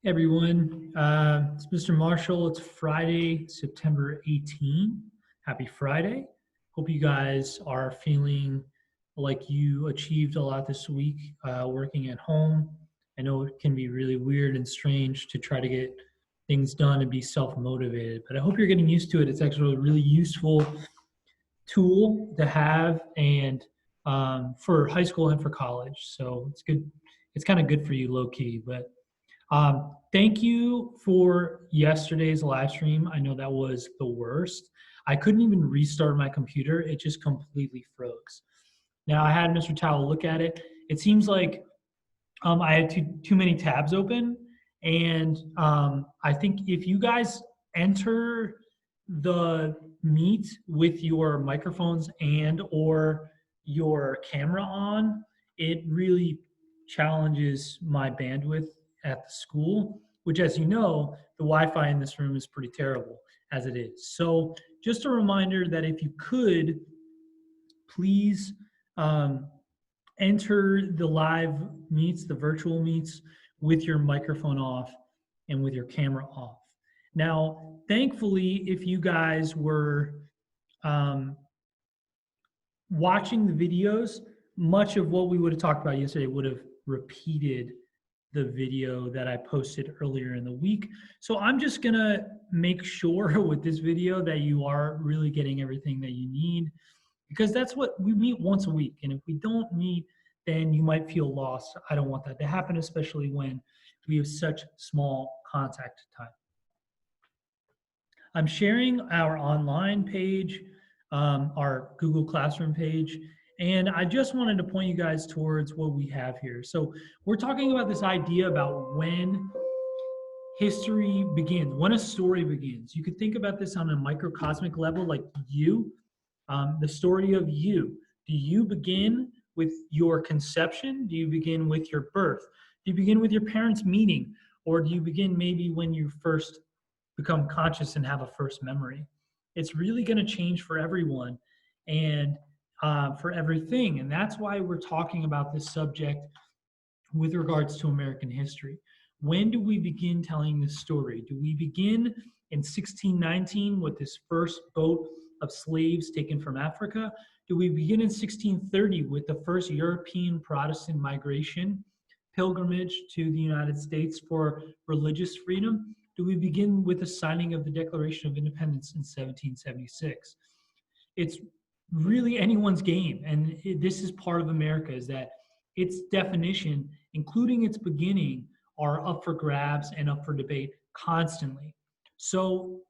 Hey everyone, it's Mr. Marshall. It's Friday, September 18. Happy Friday. Hope you guys are feeling like you achieved a lot this week working at home. I know it can be really weird and strange to try to get things done and be self-motivated, but I hope you're getting used to it. It's actually a really useful tool to have and for high school and for college. So it's good. It's kind of good for you low key, but thank you for yesterday's live stream. I know that was the worst. I couldn't even restart my computer. It just completely froze. Now I had Mr. Towel look at it. It seems like I had too many tabs open, and I think if you guys enter the meet with your microphones and or your camera on, it really challenges my bandwidth at the school, which, as you know, the Wi-Fi in this room is pretty terrible as it is. So just a reminder that if you could, please um, enter the live meets, the virtual meets, with your microphone off and with your camera off. Now, thankfully, if you guys were um, watching the videos, much of what we would have talked about yesterday would have repeated the video that I posted earlier in the week. So I'm just gonna make sure with this video that you are really getting everything that you need, because that's what we meet once a week. And if we don't meet, then you might feel lost. I don't want that to happen, especially when we have such small contact time. I'm sharing our online page, our Google Classroom page, and I just wanted to point you guys towards what we have here. So we're talking about this idea about when history begins, when a story begins. You could think about this on a microcosmic level, like you, the story of you. Do you begin with your conception? Do you begin with your birth? Do you begin with your parents meeting? Or do you begin maybe when you first become conscious and have a first memory? It's really going to change for everyone and for everything. And that's why we're talking about this subject with regards to American history. When do we begin telling this story? Do we begin in 1619 with this first boat of slaves taken from Africa? Do we begin in 1630 with the first European Protestant migration pilgrimage to the United States for religious freedom? Do we begin with the signing of the Declaration of Independence in 1776? It's really anyone's game, and this is part of America, is that its definition, including its beginning, are up for grabs and up for debate constantly. So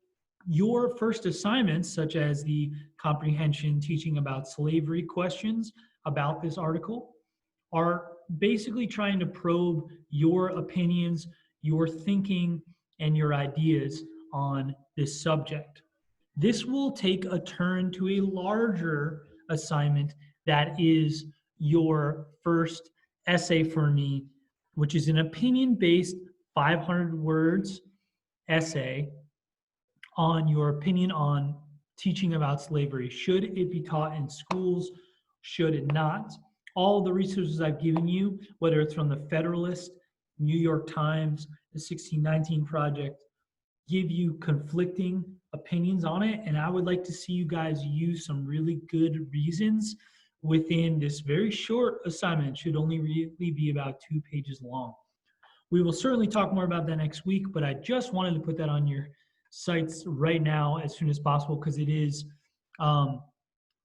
your first assignments, such as the comprehension teaching about slavery questions about this article, are basically trying to probe your opinions, your thinking, and your ideas on this subject. This will take a turn to a larger assignment that is your first essay for me, which is an opinion-based 500 words essay on your opinion on teaching about slavery. Should it be taught in schools? Should it not? All the resources I've given you, whether it's from the Federalist, New York Times, the 1619 Project, give you conflicting opinions on it. And I would like to see you guys use some really good reasons within this very short assignment. It should only really be about 2 pages long. We will certainly talk more about that next week, but I just wanted to put that on your sites right now as soon as possible, because it is a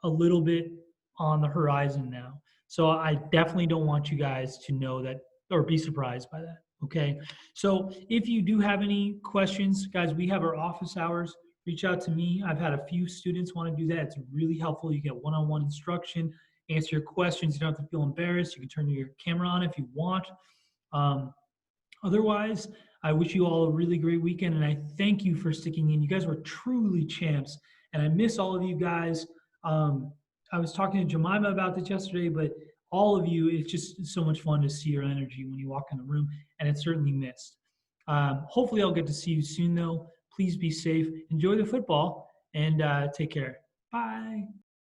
little bit on the horizon now. So I definitely don't want you guys to know that or be surprised by that. Okay. So if you do have any questions, guys, we have our office hours. Reach out to me. I've had a few students want to do that. It's really helpful. You get one-on-one instruction, answer your questions. You don't have to feel embarrassed. You can turn your camera on if you want. Otherwise, I wish you all a really great weekend, and I thank you for sticking in. You guys were truly champs, and I miss all of you guys. I was talking to Jemima about this yesterday, but all of you, it's just so much fun to see your energy when you walk in the room, and it's certainly missed. Hopefully I'll get to see you soon, though. Please be safe, enjoy the football, and take care. Bye.